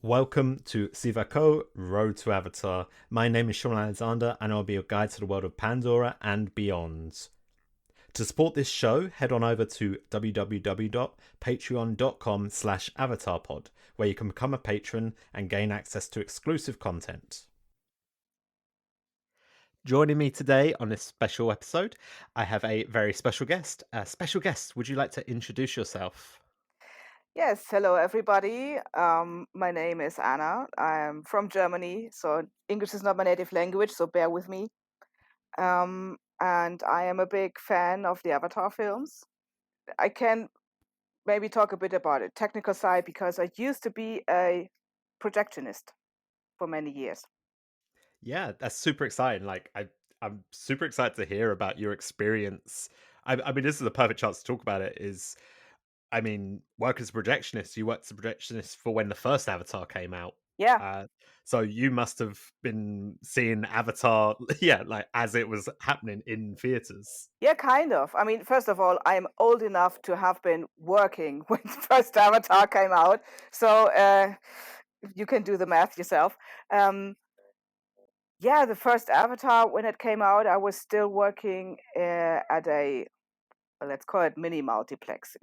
Welcome to Sivako, Road to Avatar. My name is Shaun Alexander and I'll be your guide to the world of Pandora and beyond. To support this show, head on over to www.patreon.com/avatarpod, where you can become a patron and gain access to exclusive content. Joining me today on this special episode, I have a very special guest. Would you like to introduce yourself? Yes, hello everybody. My name is Anna. I'm from Germany, so English is not my native language, so bear with me. And I am a big fan of the Avatar films. I can maybe talk a bit about the technical side because I used to be a projectionist for many years. Yeah, that's super exciting. I'm super excited to hear about your experience. I mean, this is the perfect chance to talk about it. Work as a projectionist. You worked as a projectionist for when the first Avatar came out. Yeah, So you must have been seeing Avatar, like as it was happening in theaters. yeah, kind of. I mean, first of all, I'm old enough to have been working when the first Avatar came out, so you can do the math yourself. Yeah, the first Avatar, when it came out, I was still working at a, let's call it mini multiplex.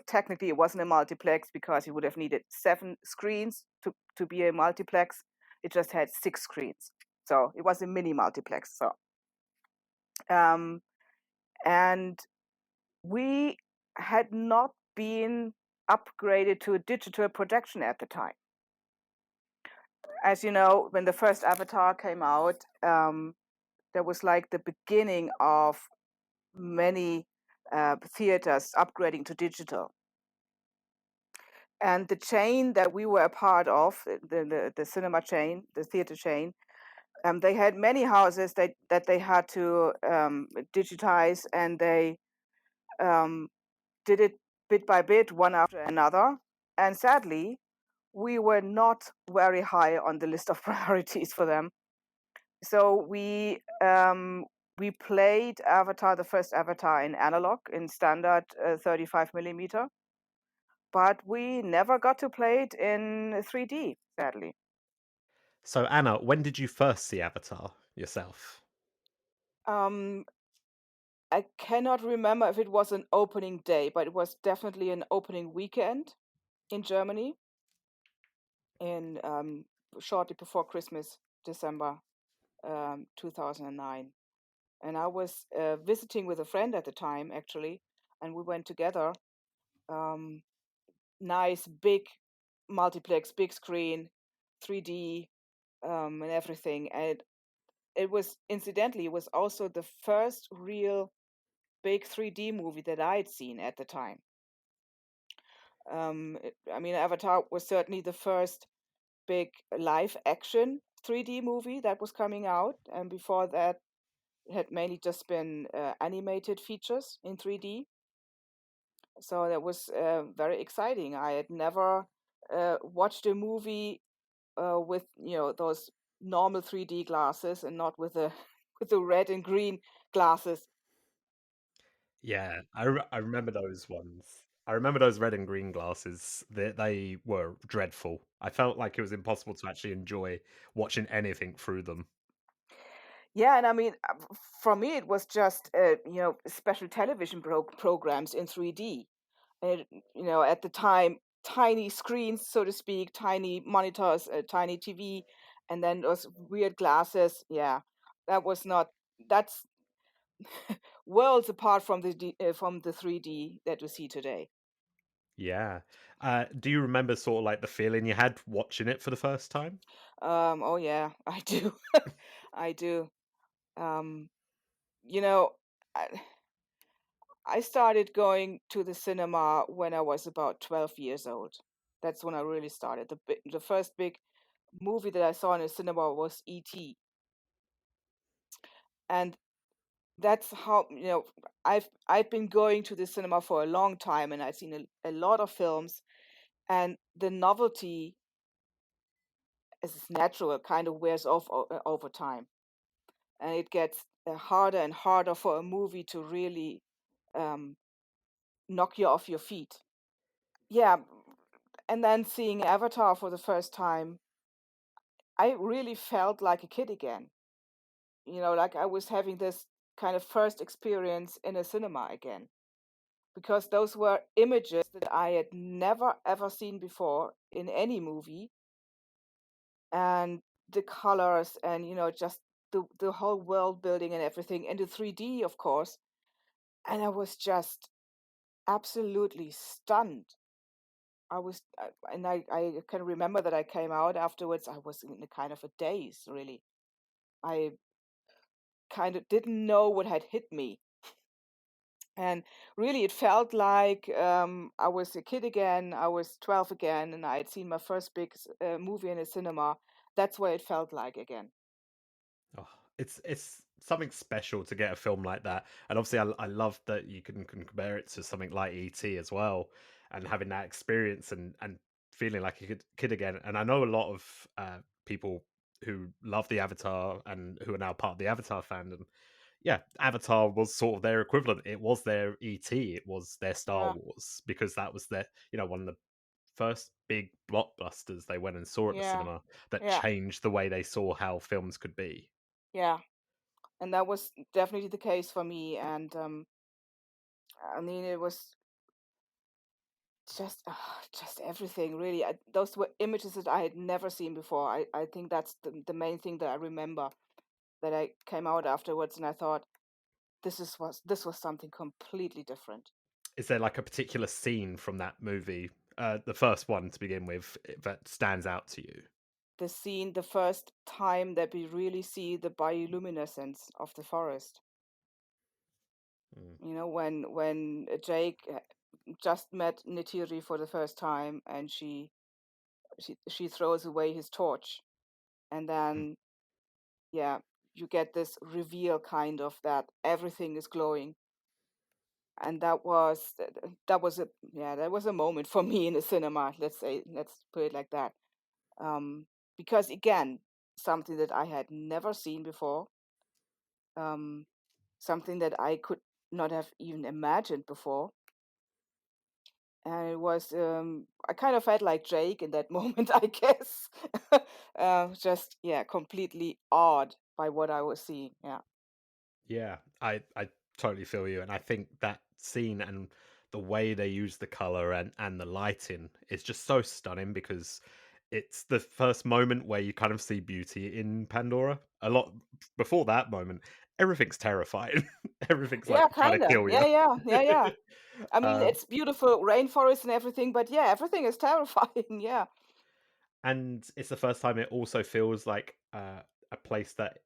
Technically it wasn't a multiplex because you would have needed 7 screens to be a multiplex. It just had 6 screens. So it was a mini multiplex. So, and we had not been upgraded to a digital projection at the time. As you know, when the first Avatar came out, there was like the beginning of many theaters upgrading to digital. And the chain that we were a part of, the cinema chain, the theater chain, they had many houses that they had to digitize, and they did it bit by bit, one after another. And sadly, we were not very high on the list of priorities for them. So we played Avatar, the first Avatar, in analog, in standard 35 millimeter, but we never got to play it in 3D, sadly. So Anna, when did you first see Avatar yourself? Um, I cannot remember if it was an opening day, but it was definitely an opening weekend in Germany, in shortly before Christmas, December 2009. And I was visiting with a friend at the time, actually, and we went together. Nice, big multiplex, big screen, 3D, and everything. And it was, incidentally, it was also the first real big 3D movie that I had seen at the time. Avatar was certainly the first big live action 3D movie that was coming out, and before that, it had mainly just been animated features in 3D. So that was very exciting. I had never watched a movie with those normal 3D glasses and not with the with the red and green glasses. Yeah, I remember those ones. I remember those red and green glasses. They were dreadful. I felt like it was impossible to actually enjoy watching anything through them. Yeah, and I mean, for me, it was just special television programs in 3D. And at the time, tiny screens, so to speak, tiny monitors, tiny TV, and then those weird glasses. Yeah, that was not. That's worlds apart from from the 3D that we see today. Yeah. Do you remember sort of like the feeling you had watching it for the first time? Oh yeah, I do. I do. Um, you know, I, I started going to the cinema when I was about 12 years old. That's when I really started. The first big movie that I saw in a cinema was E.T. And that's how, I've been going to the cinema for a long time, and I've seen a lot of films, and the novelty, as is natural, kind of wears off over time. And it gets harder and harder for a movie to really um, knock you off your feet. Yeah, And then seeing Avatar for the first time, I really felt like a kid again. Like I was having this kind of first experience in a cinema again, because those were images that I had never ever seen before in any movie, and the colors and just the whole world building and everything, and the 3D, of course. And I was just absolutely stunned. I can remember that I came out afterwards. I was in a kind of a daze, really. I kind of didn't know what had hit me. And really, it felt like I was a kid again. I was 12 again, and I had seen my first big movie in a cinema. That's what it felt like again. Oh, it's something special to get a film like that, and obviously, I love that you can compare it to something like ET as well, and having that experience and feeling like a kid again. And I know a lot of people who love the Avatar and who are now part of the Avatar fandom. Yeah, Avatar was sort of their equivalent. It was their ET. It was their Star Yeah, Wars because that was their one of the first big blockbusters they went and saw at the yeah, cinema that yeah, changed the way they saw how films could be. yeah. And that was definitely the case for me. And I mean, it was just everything, really. Those were images that I had never seen before. I think that's the main thing that I remember, that I came out afterwards and I thought, this was something completely different. Is there like a particular scene from that movie, the first one to begin with, that stands out to you? The scene, the first time that we really see the bioluminescence of the forest. Mm. When Jake just met Neytiri for the first time, and she throws away his torch, and Mm. then yeah, you get this reveal kind of that everything is glowing. And that was a moment for me in the cinema. Let's put it like that. um, because again, something that I had never seen before, um, something that I could not have even imagined before, and it was I kind of felt like Jake in that moment, I guess. Just completely awed by what I was seeing. Yeah, Yeah, I totally feel you, and I think that scene and the way they use the color and the lighting is just so stunning because it's the first moment where you kind of see beauty in Pandora. A lot before that moment, everything's terrifying. Everything's like yeah, trying to kind of. kill you. Yeah, yeah, yeah, yeah. I mean, uh, it's beautiful rainforest and everything, but yeah, everything is terrifying. Yeah, and it's the first time it also feels like a place that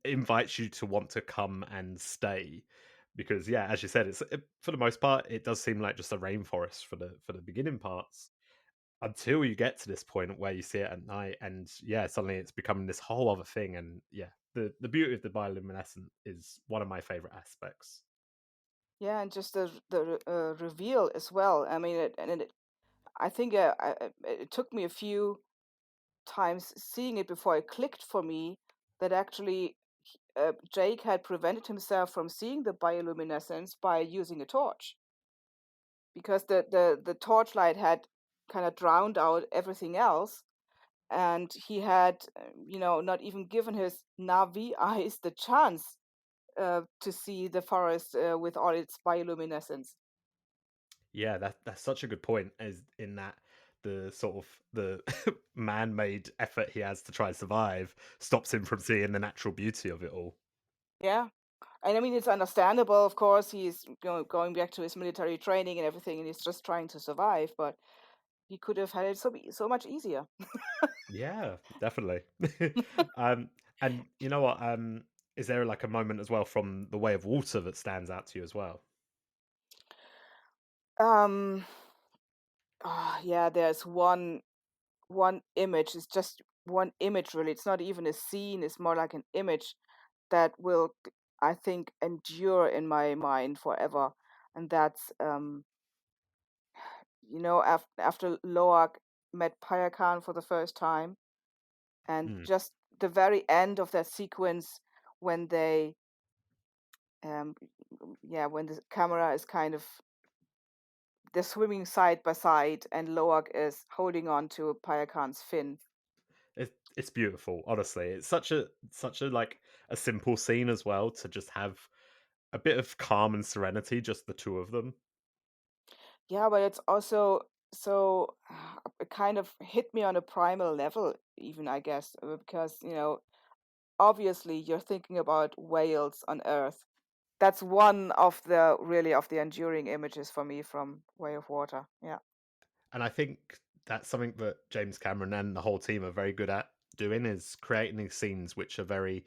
invites you to want to come and stay, because yeah, as you said, for the most part it does seem like just a rainforest for the beginning parts, until you get to this point where you see it at night, and yeah, suddenly it's becoming this whole other thing. And yeah, the beauty of the bioluminescent is one of my favorite aspects. yeah, and just the reveal as well. I mean, I think it took me a few times seeing it before it clicked for me that actually Jake had prevented himself from seeing the bioluminescence by using a torch, because the torchlight had kind of drowned out everything else, and he had not even given his Navi eyes the chance to see the forest with all its bioluminescence. Yeah, that's such a good point, as in that the sort of the man-made effort he has to try and survive stops him from seeing the natural beauty of it all. Yeah. And I mean, it's understandable, of course. He's going back to his military training and everything, and he's just trying to survive. But he could have had it so much easier. Yeah, definitely. um, and you know what? Is there like a moment as well from The Way of Water that stands out to you as well? Um, yeah, there's one image. It's just one image, really. It's not even a scene. It's more like an image that will, I think, endure in my mind forever. And that's after Loak met Payakan for the first time, and Mm. just the very end of that sequence when they um when the camera is kind of they're swimming side by side, and Loak is holding on to Payakan's fin. It's beautiful, honestly. It's such a like a simple scene as well to just have a bit of calm and serenity, just the two of them. Yeah, but it's also so it kind of hit me on a primal level, even I guess, because obviously you're thinking about whales on Earth. That's one of the really of the enduring images for me from Way of Water. Yeah. And I think that's something that James Cameron and the whole team are very good at doing is creating these scenes which are very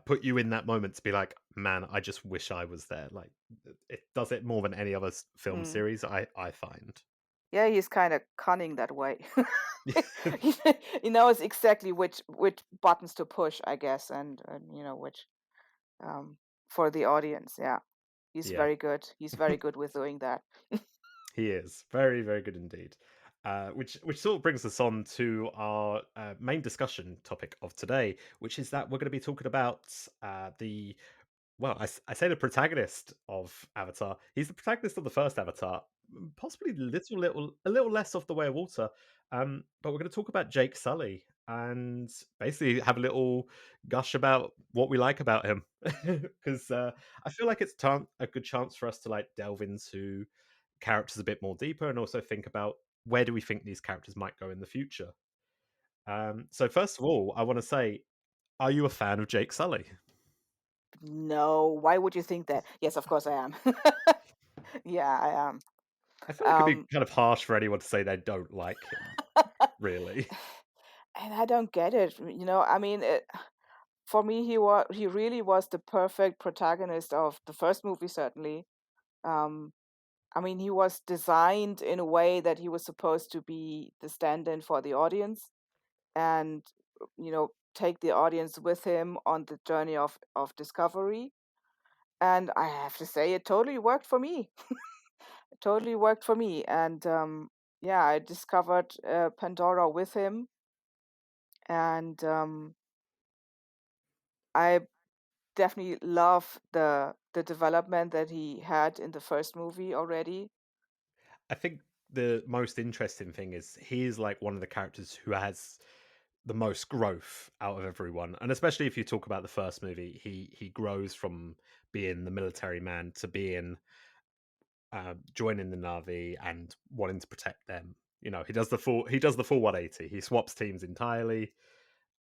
put you in that moment to be like, man, I just wish I was there. Like it does it more than any other film Mm. series. I find. Yeah, he's kind of cunning that way. He he knows exactly which buttons to push, I guess, and which um for the audience. Yeah. He's Yeah, very good. He's very good with doing that. he is very very good indeed. Which sort of brings us on to our main discussion topic of today, which is that we're going to be talking about the well, I say the protagonist of Avatar. He's the protagonist of the first Avatar, possibly a little less off the Way of Water. But we're going to talk about Jake Sully and basically have a little gush about what we like about him, because I feel like it's a good chance for us to like delve into characters a bit more deeper and also think about where do we think these characters might go in the future. So first of all, I want to say, are you a fan of Jake Sully? No, why would you think that? Yes, of course I am. Yeah, I am. I feel like it'd be Um, kind of harsh for anyone to say they don't like him, really. and I don't get it. I mean, for me, he really was the perfect protagonist of the first movie, certainly. Um, I mean, he was designed in a way that he was supposed to be the stand-in for the audience and, take the audience with him on the journey of discovery. And I have to say, it totally worked for me. It totally worked for me. And yeah, I discovered Pandora with him, and I definitely love the development that he had in the first movie already. I think the most interesting thing is he is like one of the characters who has the most growth out of everyone, and especially if you talk about the first movie, he grows from being the military man to being joining the Na'vi and wanting to protect them. You know, he does the full 180. He swaps teams entirely,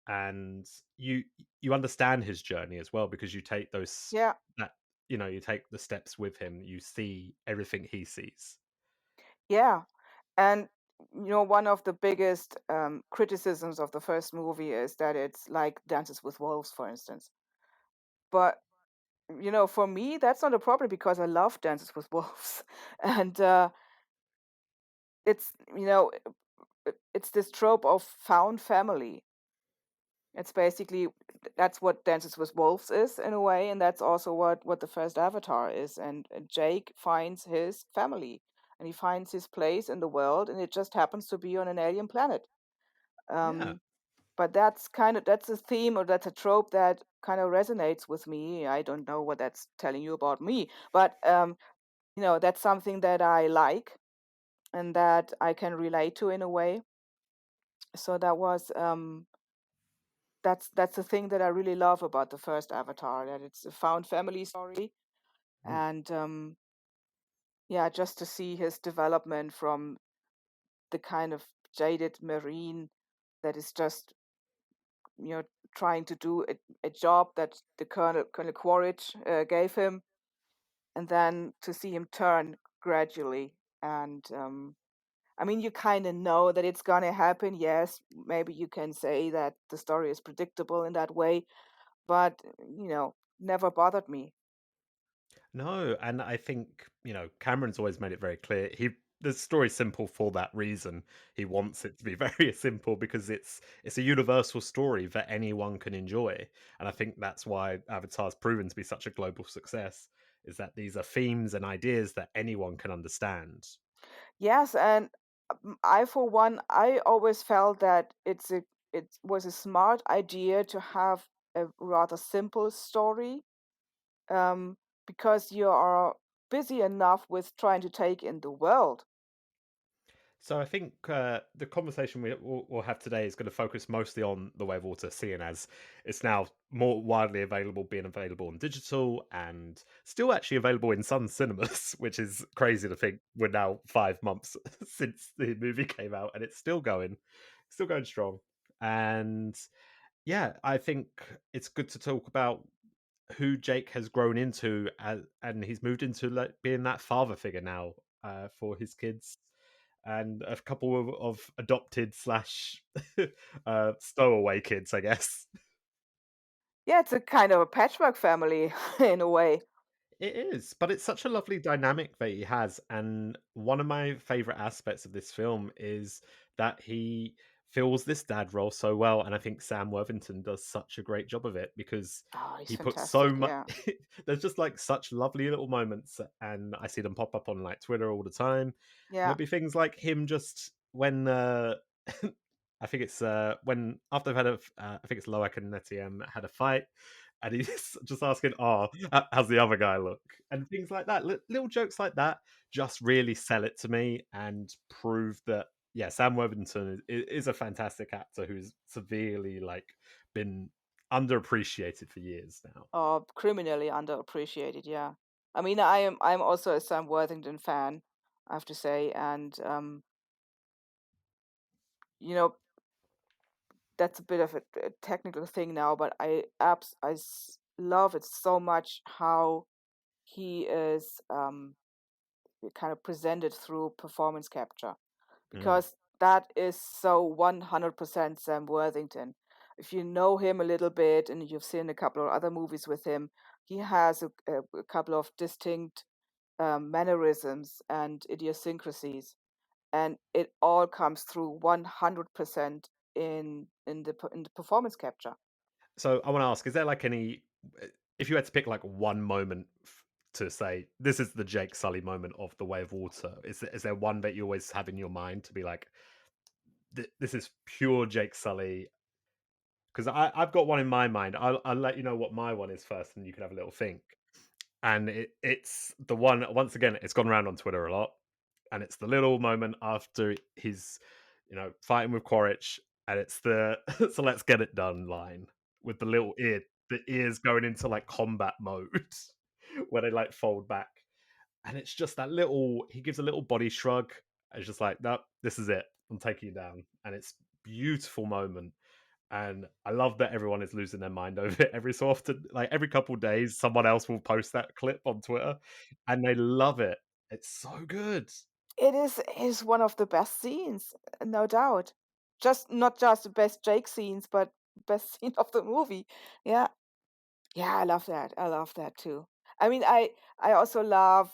and you understand his journey as well because you take those Yeah, that you take the steps with him. You see everything he sees. yeah. And one of the biggest criticisms of the first movie is that it's like Dances with Wolves, for instance. But for me, that's not a problem because I love Dances with Wolves, and it's it's this trope of found family. It's basically that's what Dances with Wolves is in a way, and that's also what the first Avatar is. And Jake finds his family, and he finds his place in the world, and it just happens to be on an alien planet. Yeah. Um, but that's a theme or that's a trope that kind of resonates with me. I don't know what that's telling you about me, but that's something that I like and that I can relate to in a way. So that's the thing that I really love about the first Avatar, that it's a found family story, Mm. and yeah, just to see his development from the kind of jaded marine that is just you know trying to do a job that the Colonel Quaritch gave him, and then to see him turn gradually. And I mean, you kind of know that it's gonna happen. Yes, maybe you can say that the story is predictable in that way, but never bothered me. No, and I think, Cameron's always made it very clear. The story's simple for that reason. He wants it to be very simple because it's a universal story that anyone can enjoy. And I think that's why Avatar's proven to be such a global success, is that these are themes and ideas that anyone can understand. Yes, and I, for one, I always felt that it was a smart idea to have a rather simple story, um, because you are busy enough with trying to take in the world. So I think the conversation we'll have today is going to focus mostly on The Way of Water, seeing as it's now more widely available, being available on digital and still actually available in some cinemas, which is crazy to think we're now 5 months since the movie came out and it's still going strong. And yeah, I think it's good to talk about who Jake has grown into, and he's moved into like being that father figure now for his kids, and a couple of adopted slash stowaway kids, I guess. Yeah, it's a kind of a patchwork family in a way. It is, but it's such a lovely dynamic that he has. And one of my favorite aspects of this film is that he fills this dad role so well. And I think Sam Worthington does such a great job of it because Oh, he's he puts so fantastic. much. Yeah. There's just like such lovely little moments, and I see them pop up on like Twitter all the time. And Yeah. there'll be things like him just when I think it's when after they've had I think it's Loak and Netiem had a fight, and he's just asking, "Oh, how's the other guy look?" and things like that. Little jokes like that just really sell it to me and prove that yeah, Sam Worthington is a fantastic actor who's severely like been underappreciated for years now. Or criminally underappreciated. Yeah. I mean, I'm also a Sam Worthington fan, I have to say, and you know, that's a bit of a technical thing now, but love it so much how he is kind of presented through performance capture, Mm. because that is so 100% Sam Worthington. If you know him a little bit and you've seen a couple of other movies with him, he has a couple of distinct mannerisms and idiosyncrasies, and it all comes through 100% in the performance capture. So I want to ask: is there like any, if you had to pick like one moment to say this is the Jake Sully moment of The Way of Water? Is there one that you always have in your mind to be like, this is pure Jake Sully? Because I've got one in my mind. I'll let you know what my one is first, and you can have a little think. And it's the one once again. It's gone around on Twitter a lot, and it's the little moment after he's, fighting with Quaritch, and it's the "so let's get it done" line with the ears going into like combat mode, where they like fold back, and it's just that little. He gives a little body shrug. And it's just like, nope, this is it. I'm taking you down, and it's beautiful moment. And I love that everyone is losing their mind over it every so often. Like every couple of days, someone else will post that clip on Twitter, and they love it. It's so good. It is one of the best scenes, no doubt. Just not just the best Jake scenes, but best scene of the movie. Yeah. Yeah, I love that. I love that too. I mean, I also love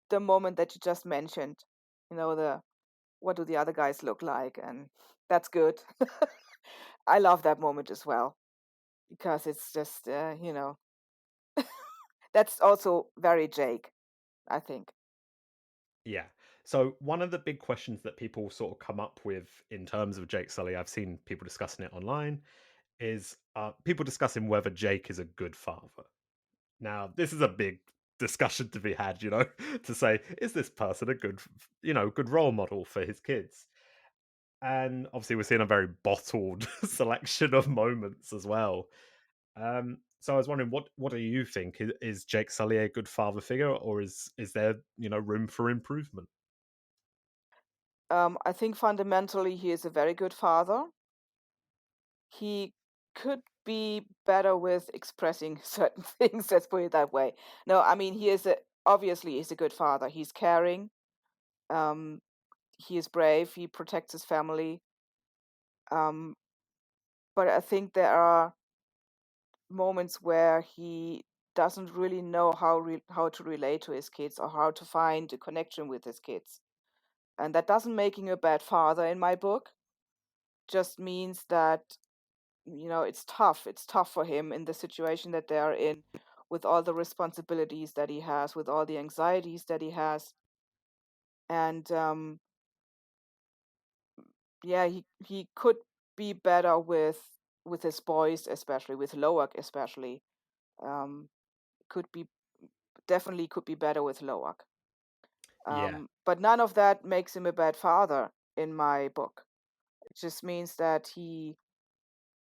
the moment that you just mentioned. The what do the other guys look like, and that's good. I love that moment as well because it's just that's also very Jake, I think. Yeah. So one of the big questions that people sort of come up with in terms of Jake Sully, I've seen people discussing it online, is people discussing whether Jake is a good father. Now, this is a big discussion to be had, to say, is this person a good, good role model for his kids? And obviously, we're seeing a very bottled selection of moments as well. So I was wondering, what do you think? Is Jake Sully a good father figure, or is there room for improvement? I think fundamentally he is a very good father. He could be better with expressing certain things, let's put it that way. No, I mean, obviously he's a good father. He's caring. Um, he is brave. He protects his family. Um, but I think there are moments where he doesn't really know how to relate to his kids or how to find a connection with his kids. And that doesn't make him a bad father in my book. Just means that it's tough. It's tough for him in the situation that they are in, with all the responsibilities that he has, with all the anxieties that he has. And yeah, he could be better with his boys, especially with Loak, especially. Um, could be definitely could be better with Loak. Yeah. But none of that makes him a bad father in my book. It just means that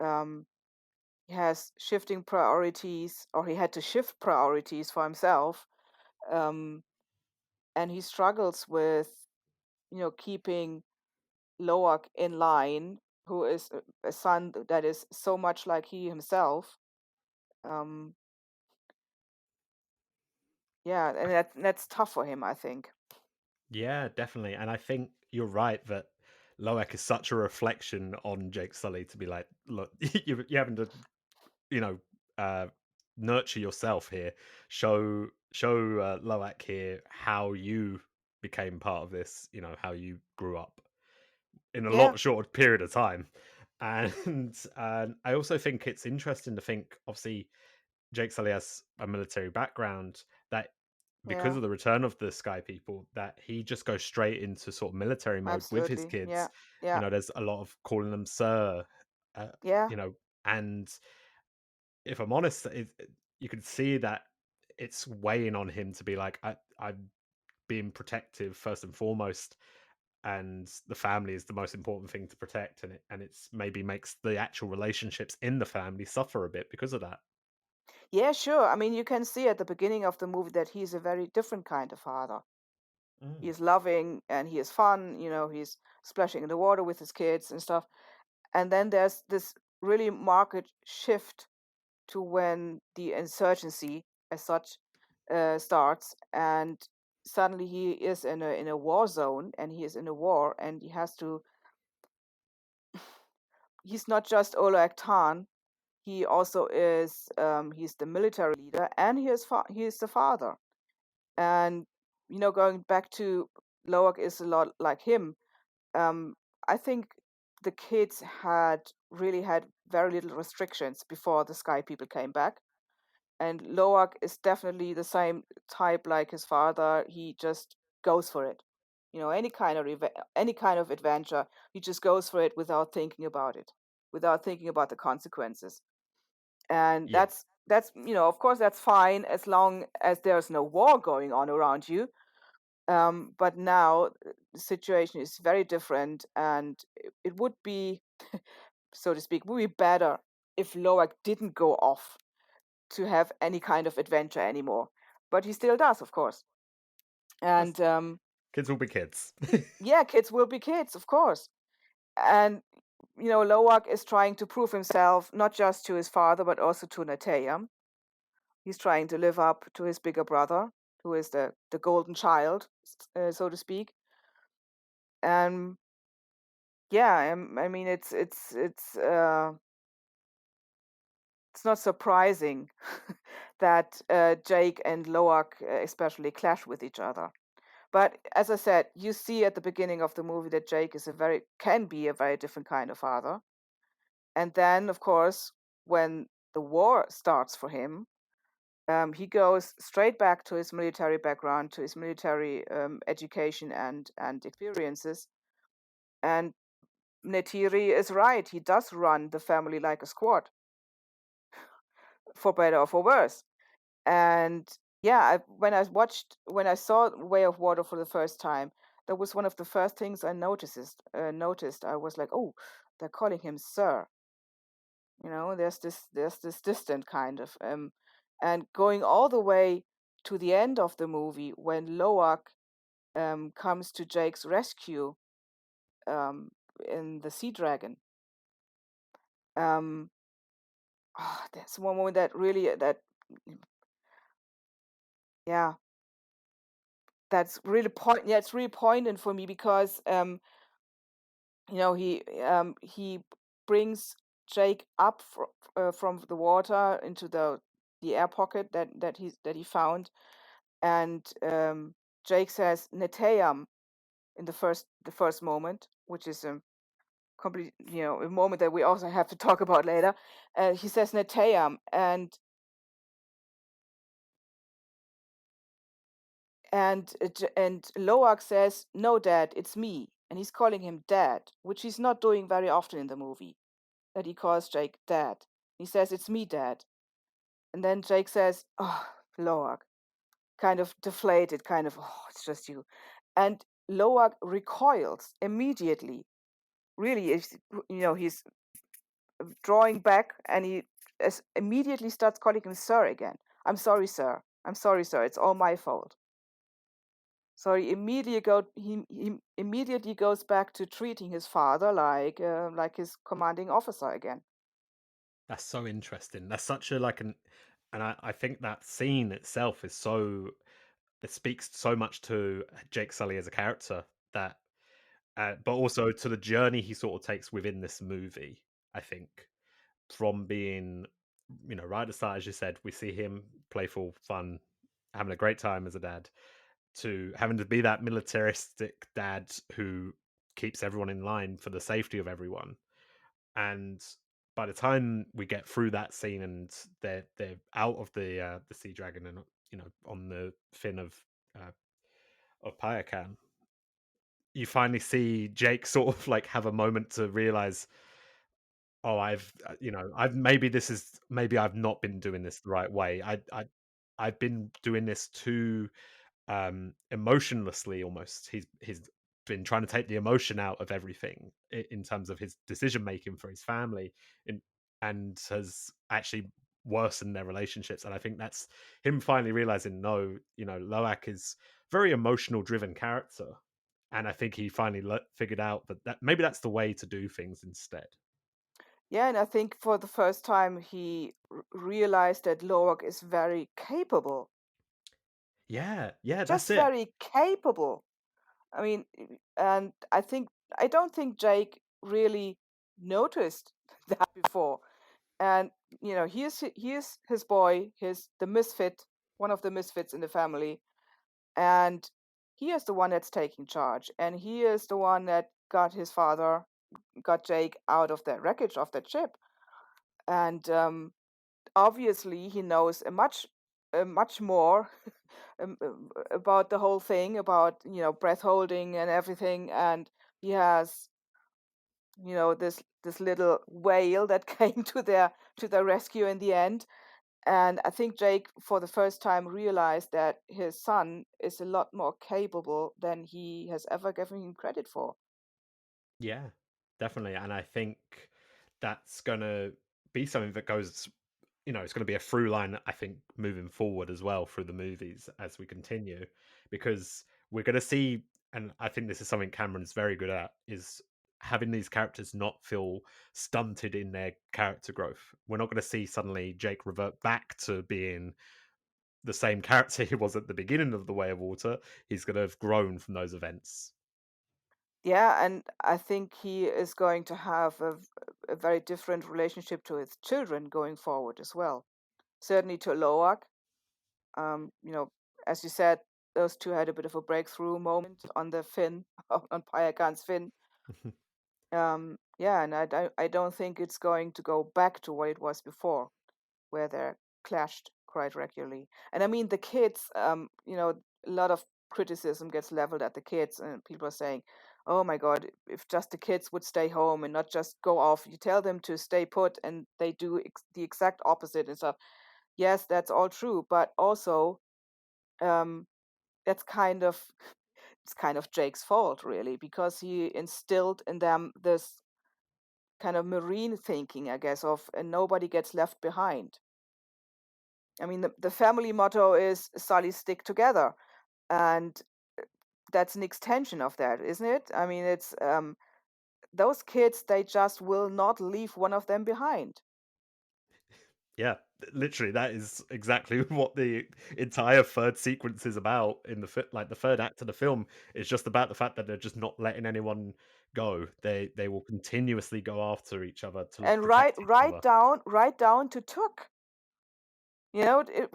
um, he has shifting priorities, or he had to shift priorities for himself, um, and he struggles with, keeping Loak in line, who is a son that is so much like he himself. Um, yeah, and that's tough for him, I think. Yeah, definitely. And I think you're right that Loek is such a reflection on Jake Sully to be like, look, you're having to, you know, uh, nurture yourself here. Show Loak here how you became part of this. How you grew up in a Yeah, lot shorter period of time. And I also think it's interesting to think, obviously, Jake Sully has a military background, that because yeah, of the return of the Sky People, that he just goes straight into sort of military mode with his absolutely. Yeah, kids. yeah, There's a lot of calling them sir, uh, yeah. you know, and if I'm honest, you can see that it's weighing on him to be like, I'm being protective first and foremost, and the family is the most important thing to protect, and it's maybe makes the actual relationships in the family suffer a bit because of that. Yeah, sure. I mean, you can see at the beginning of the movie that he's a very different kind of father. He Mm. is loving and he is fun, he's splashing in the water with his kids and stuff. And then there's this really marked shift to when the insurgency as such starts, and suddenly he is in a war zone, and he is in a war, and he has to. He's not just Oleg Khan. He also is. He's the military leader, and he is the father. And going back to Loak is a lot like him. Um, I think the kids had very little restrictions before the Sky People came back. And Loak is definitely the same type like his father. He just goes for it. Any kind of adventure, he just goes for it without thinking about it, without thinking about the consequences. And Yeah. that's of course that's fine as long as there's no war going on around you. But now the situation is very different, and it would be, so to speak, would be better if Loak didn't go off to have any kind of adventure anymore. But he still does, of course. That's And Kids will be kids. yeah, kids will be kids, of course. And Loak is trying to prove himself not just to his father but also to Neytiri. He's trying to live up to his bigger brother, who is the golden child, so to speak. And yeah, I mean it's not surprising that Jake and Loak especially clash with each other. But as I said, you see at the beginning of the movie that Jake can be a very different kind of father. And then, of course, when the war starts for him, he goes straight back to his military background, to his military education and experiences. And Neytiri is right; he does run the family like a squad, for better or for worse. And yeah, when I saw Way of Water for the first time, that was one of the first things I noticed. I was like, oh, they're calling him sir. There's this distant kind of and going all the way to the end of the movie when Loak comes to Jake's rescue um in the Sea Dragon. um that's one moment that really that yeah, that's really yeah, it's really poignant for me because he brings Jake up from the water into the air pocket that he found, and Jake says Neteyam in the first moment, which is a complete a moment that we also have to talk about later. He says Neteyam, and Loak says, "No, Dad, it's me," and he's calling him Dad, which he's not doing very often in the movie. That he calls Jake Dad. He says, "It's me, Dad," and then Jake says, "Oh, Loak, kind of deflated, kind of, oh, it's just you. And Loak recoils immediately. Really, he's drawing back, and he immediately starts calling him sir again. I'm sorry, sir. I'm sorry, sir. It's all my fault. So he immediately goes back to treating his father like his commanding officer again. That's so interesting. That's such a like an and I think that scene itself is so it speaks so much to Jake Sully as a character that but also to the journey he sort of takes within this movie, I think. From being, right at the start, as you said, we see him playful, fun, having a great time as a dad, to having to be that militaristic dad who keeps everyone in line for the safety of everyone. And by the time we get through that scene and they're out of the sea dragon and on the fin uh, of Payakan, you finally see Jake sort of like have a moment to realize, oh, maybe I've not been doing this the right way. I've been doing this too emotionlessly almost. He's been trying to take the emotion out of everything in terms of his decision making for his family in, and has actually worsened their relationships. And I think that's him finally realizing, no, Loak is very emotional driven character. And I think he finally figured out that maybe that's the way to do things instead. Yeah, and I think for the first time he realized that Loak is very capable, Yeah, yeah, that's just it. very capable. I mean, and I don't think Jake really noticed that before. And he is his boy, the misfit, one of the misfits in the family, and he is the one that's taking charge, and he is the one that got Jake out of that wreckage of that ship, and obviously he knows a much more about the whole thing, about breath holding and everything, and he has this little whale that came to their rescue in the end. And I think Jake, for the first time, realized that his son is a lot more capable than he has ever given him credit for. Yeah, definitely. And I think that's gonna be something that goes, it's gonna be a through line, I think, moving forward as well through the movies as we continue, because we're gonna see, and I think this is something Cameron's very good at, is having these characters not feel stunted in their character growth. We're not gonna see suddenly Jake revert back to being the same character he was at the beginning of The Way of Water. He's gonna have grown from those events. Yeah, and I think he is going to have a very different relationship to his children going forward as well. Certainly to Loak. Um, you know, as you said, those two had a bit of a breakthrough moment on the fin, on Payakan's fin. Yeah, and I don't think it's going to go back to what it was before, where they clashed quite regularly. And I mean, the kids, a lot of criticism gets leveled at the kids, and people are saying, "Oh my God, if just the kids would stay home and not just go off, you tell them to stay put, and they do the exact opposite and stuff." Yes, that's all true, but also um, that's it's kind of Jake's fault, really, because he instilled in them this kind of marine thinking, I guess, of nobody gets left behind. I mean, the family motto is Sully stick together, and that's an extension of that, isn't it? I mean, it's those kids, they just will not leave one of them behind. Yeah, literally, that is exactly what the entire third sequence is about in like the third act of the film. Is just about the fact that they're just not letting anyone go. They will continuously go after each other to And protect each other. right down to Took.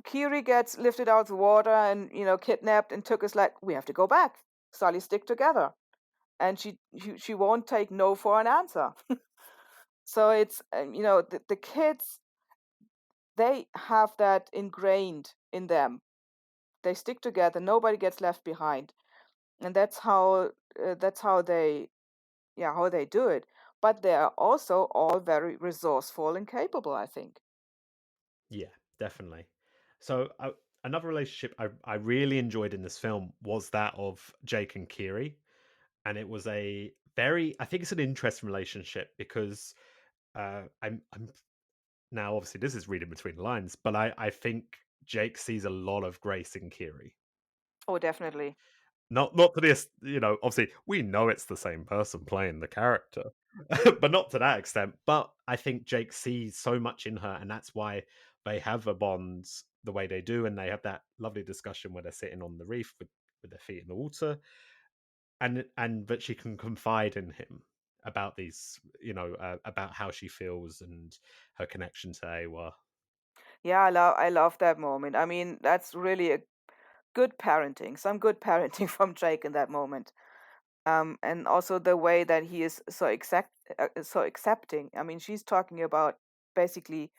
Kiri gets lifted out of the water and kidnapped, and Took is like, we have to go back. Sully stick together, and she won't take no for an answer. So it's the kids, they have that ingrained in them. They stick together. Nobody gets left behind, and that's how they how they do it. But they are also all very resourceful and capable, I think. Yeah, definitely. So another relationship I really enjoyed in this film was that of Jake and Kiri, and it was a very I think it's an interesting relationship because I'm now obviously this is reading between the lines, but I think Jake sees a lot of grace in Kiri. Oh, definitely. Not to this, obviously we know it's the same person playing the character, but not to that extent. But I think Jake sees so much in her, and that's why they have a bond the way they do, and they have that lovely discussion where they're sitting on the reef with their feet in the water, and that she can confide in him about these, about how she feels and her connection to Awa. Yeah, I love that moment. I mean, that's really a good parenting, some good parenting from Jake in that moment. And also the way that he is so accepting. I mean, she's talking about basically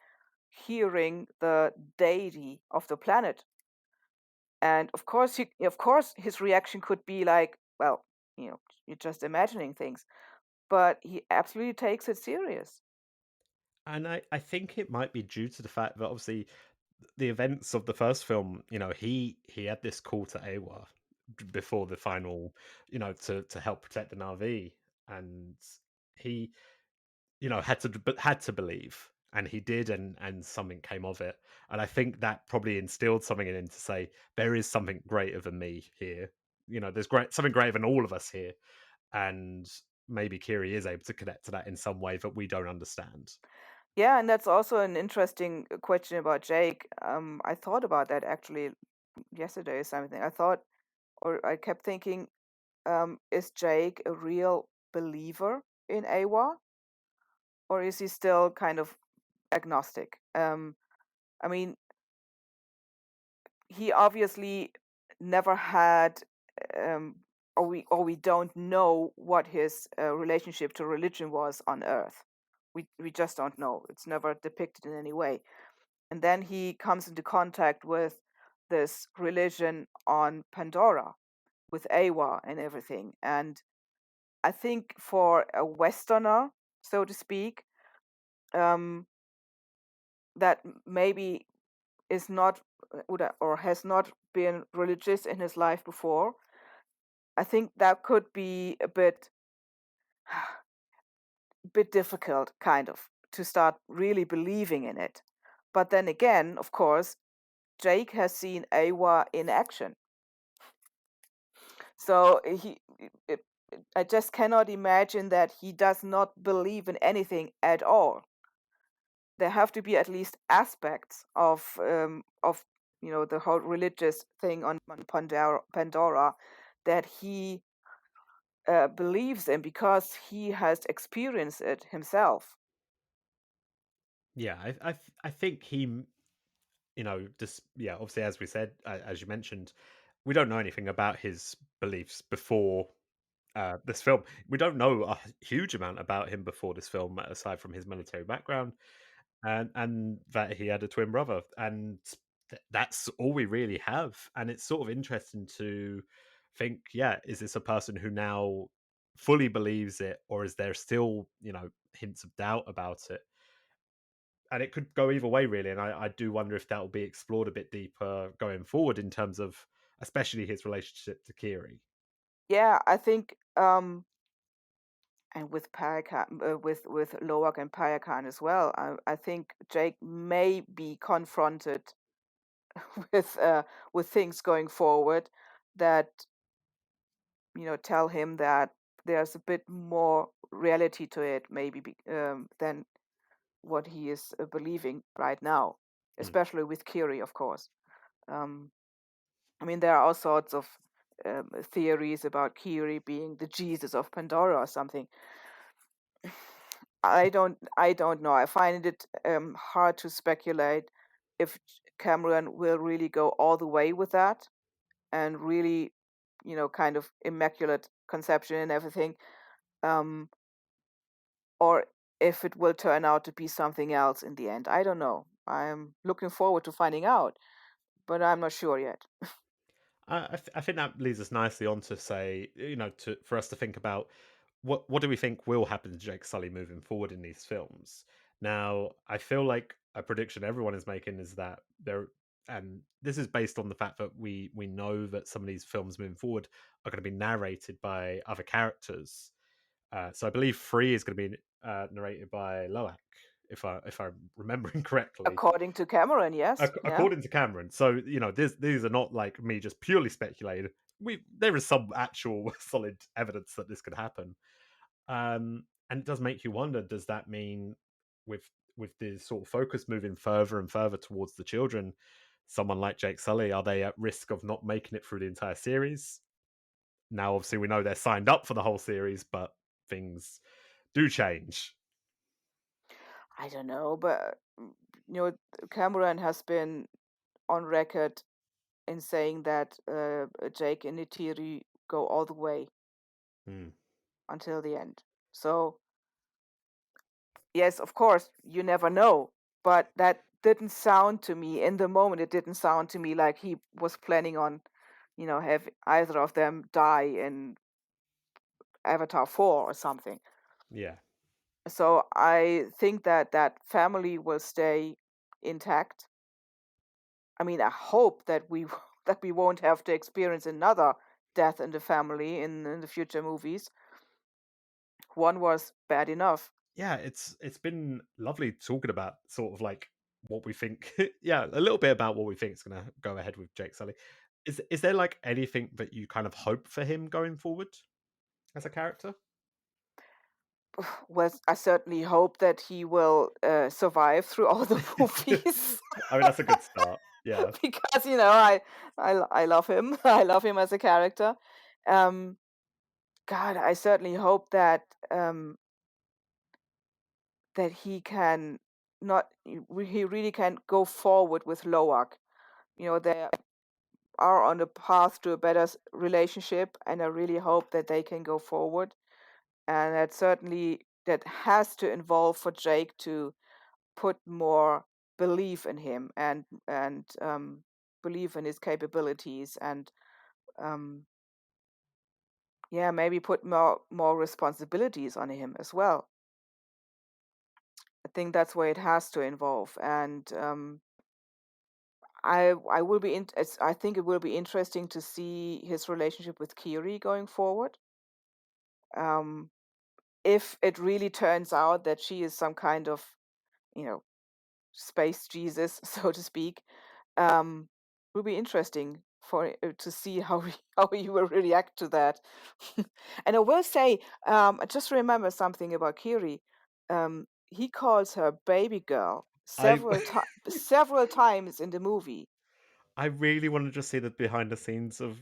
hearing the deity of the planet, and of course, his reaction could be like, well, you're just imagining things, but he absolutely takes it serious. And I think it might be due to the fact that obviously the events of the first film, he had this call to Awa before the final, to help protect the Na'vi, and he, had to believe, and he did, and something came of it, and I think that probably instilled something in him to say there is something greater than me here. There's something greater than all of us here, and maybe Kiri is able to connect to that in some way that we don't understand. Yeah, and that's also an interesting question about Jake. I thought about that actually yesterday or something. I kept thinking, is Jake a real believer in Awa, or is he still kind of agnostic? I mean, he obviously never had, um, or we don't know what his relationship to religion was on Earth. We just don't know. It's never depicted in any way. And then he comes into contact with this religion on Pandora with Awa and everything. And I think for a Westerner, so to speak, um, that maybe is not or has not been religious in his life before, I think that could be a bit difficult, kind of, to start really believing in it. But then again, of course, Jake has seen Awa in action, so I just cannot imagine that he does not believe in anything at all. There have to be at least aspects of the whole religious thing on Pandora that he believes in because he has experienced it himself. Yeah, I think he, just yeah, obviously as we said, as you mentioned, we don't know anything about his beliefs before this film. We don't know a huge amount about him before this film, aside from his military background and that he had a twin brother, and that's all we really have. And it's sort of interesting to think, yeah, is this a person who now fully believes it, or is there still hints of doubt about it? And it could go either way, really. And I do wonder if that will be explored a bit deeper going forward in terms of, especially his relationship to Kiri. Yeah, I think, and with Parakan, with Loak and Parakan as well. I think Jake may be confronted with with things going forward that tell him that there's a bit more reality to it, maybe than what he is believing right now, Mm. especially with Kiri, of course. Um, I mean, there are all sorts of theories about Kiri being the Jesus of Pandora or something. I don't know. I find it hard to speculate if Cameron will really go all the way with that and really, kind of immaculate conception and everything, um, or if it will turn out to be something else in the end. I don't know. I'm looking forward to finding out, but I'm not sure yet. I think that leads us nicely on to say, for us to think about what do we think will happen to Jake Sully moving forward in these films. Now, I feel like a prediction everyone is making is that and this is based on the fact that we know that some of these films moving forward are going to be narrated by other characters. So I believe 3 is going to be narrated by Loak, if I'm remembering correctly, According to Cameron, yes. Yeah. according to Cameron. So these are not like me just purely speculating. There is some actual solid evidence that this could happen. And it does make you wonder: does that mean with the sort of focus moving further and further towards the children, someone like Jake Sully, are they at risk of not making it through the entire series? Now, obviously, we know they're signed up for the whole series, but things do change. I don't know, but Cameron has been on record in saying that Jake and Neytiri go all the way Hmm. until the end. So yes, of course, you never know, but that didn't sound to me in the moment. It didn't sound to me like he was planning on, have either of them die in Avatar 4 or something. Yeah. So I think that that family will stay intact. I mean, I hope that we that we won't have to experience another death in the family in the future movies. One was bad enough. Yeah, it's been lovely talking about sort of like what we think. Yeah, a little bit about what we think is going to go ahead with Jake Sully. Is there like anything that you kind of hope for him going forward as a character? Well, I certainly hope that he will survive through all the movies. I mean, that's a good start. Yeah. Because I love him. I love him as a character. Um, God, I certainly hope that that he can not he really can go forward with Loak. They are on a path to a better relationship, and I really hope that they can go forward. And that has to involve for Jake to put more belief in him and believe in his capabilities and um, yeah, maybe put more responsibilities on him as well. I think that's where it has to involve, and I will be I think it will be interesting to see his relationship with Kiri going forward. Um, if it really turns out that she is some kind of you know space Jesus, so to speak, will be interesting for to see how how he will react to that. And I will say, I just remember something about Kiri. He calls her baby girl I several times in the movie. I really want to just see the behind the scenes of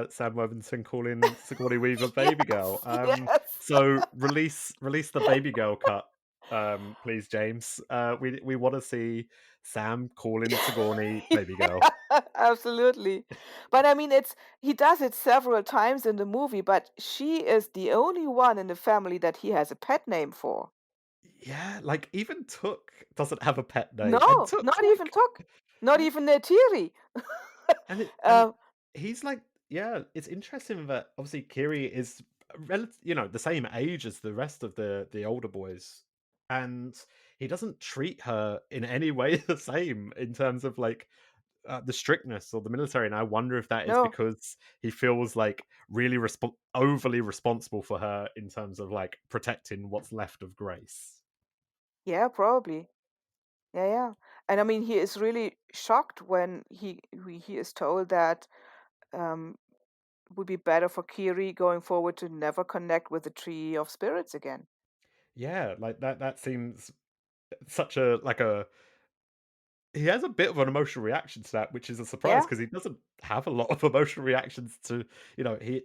Sam Worthington calling Sigourney Weaver baby girl. Yes, yes. So release the baby girl cut, please, James. We want to see Sam calling Sigourney baby girl. Yeah, absolutely. But I mean, he does it several times in the movie, but she is the only one in the family that he has a pet name for. Yeah, like even Took doesn't have a pet name, and No, Took not even Tok, not and even Neytiri. and it and uh, he's like, yeah, it's interesting that obviously Kiri is the same age as the rest of the older boys, and he doesn't treat her in any way the same in terms of like the strictness or the military. And I wonder if that is no, because he feels like really overly responsible for her in terms of like protecting what's left of Grace. yeah, probably. Yeah, yeah. And I mean, he is really shocked when he is told that um, it would be better for Kiri going forward to never connect with the Tree of Spirits again. Yeah, like that seems such a like a he has a bit of an emotional reaction to that, which is a surprise Yeah, because he doesn't have a lot of emotional reactions to,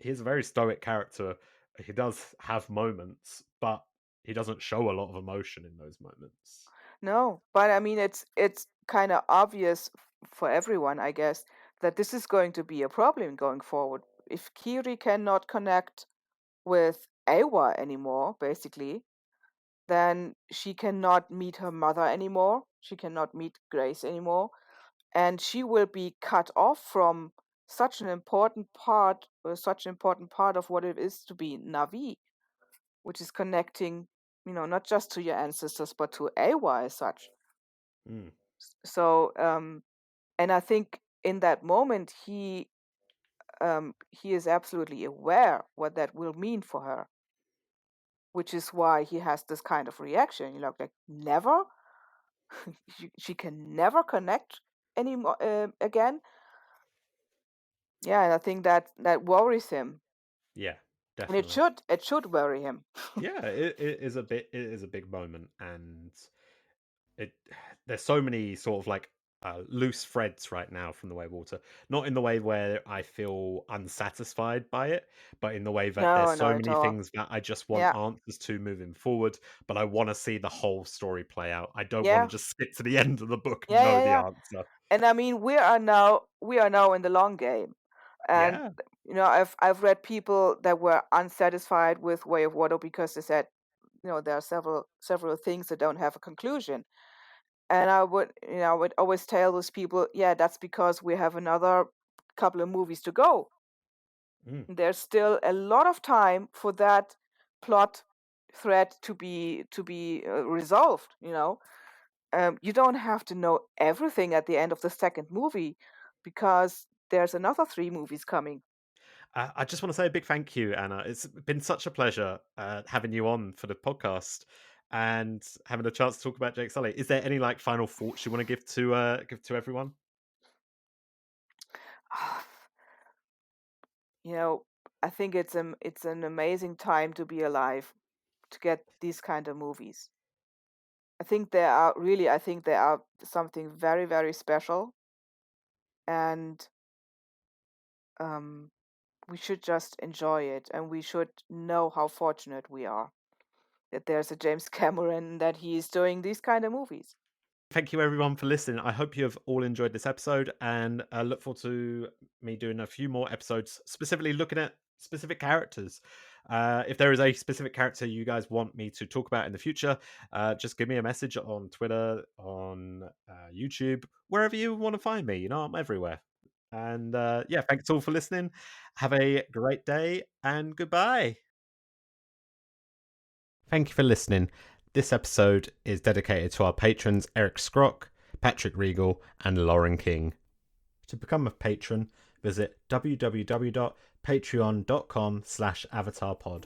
he's a very stoic character. He does have moments, but he doesn't show a lot of emotion in those moments. no, but I mean, it's kind of obvious for everyone, I guess, that this is going to be a problem going forward. If Kiri cannot connect with Awa anymore, basically, then she cannot meet her mother anymore. She cannot meet Grace anymore, and she will be cut off from such an important part of what it is to be Navi, which is connecting, not just to your ancestors, but to Awa as such. Mm. So, And I think in that moment he is absolutely aware what that will mean for her, which is why he has this kind of reaction. You know, like never, she can never connect anymore again. Yeah, and I think that worries him, Yeah, and it definitely. should worry him. Yeah, it is a big moment, and it there's so many sort of like loose threads right now from the way water, not in the way where I feel unsatisfied by it, but in the way that there's No, so not at many all. things that I just want Yeah, answers to moving forward, but I want to see the whole story play out. I don't want to yeah, just skip to the end of the book and yeah, know yeah, the yeah. answer. And I mean, we are now in the long game, and Yeah. I've read people that were unsatisfied with Way of Water because they said, there are several things that don't have a conclusion. And I would always tell those people, yeah, that's because we have another couple of movies to go. Mm. There's still a lot of time for that plot thread to be resolved. You don't have to know everything at the end of the second movie because there's another three movies coming. I just want to say a big thank you, Anna. It's been such a pleasure having you on for the podcast and having a chance to talk about Jake Sully. Is there any like final thoughts you want to give to everyone? you know, I think it's an amazing time to be alive to get these kind of movies. I think they are something very, very special, and um, we should just enjoy it, and we should know how fortunate we are that there's a James Cameron that he is doing these kind of movies. Thank you everyone for listening. I hope you have all enjoyed this episode, and look forward to me doing a few more episodes, specifically looking at specific characters. If there is a specific character you guys want me to talk about in the future, just give me a message on Twitter, on YouTube, wherever you want to find me. I'm everywhere. And yeah, thanks all for listening. Have a great day, and goodbye. Thank you for listening. This episode is dedicated to our patrons Eric Scrock, Patrick Regal, and Lauren King. To become a patron, visit www.patreon.com/avatarpod.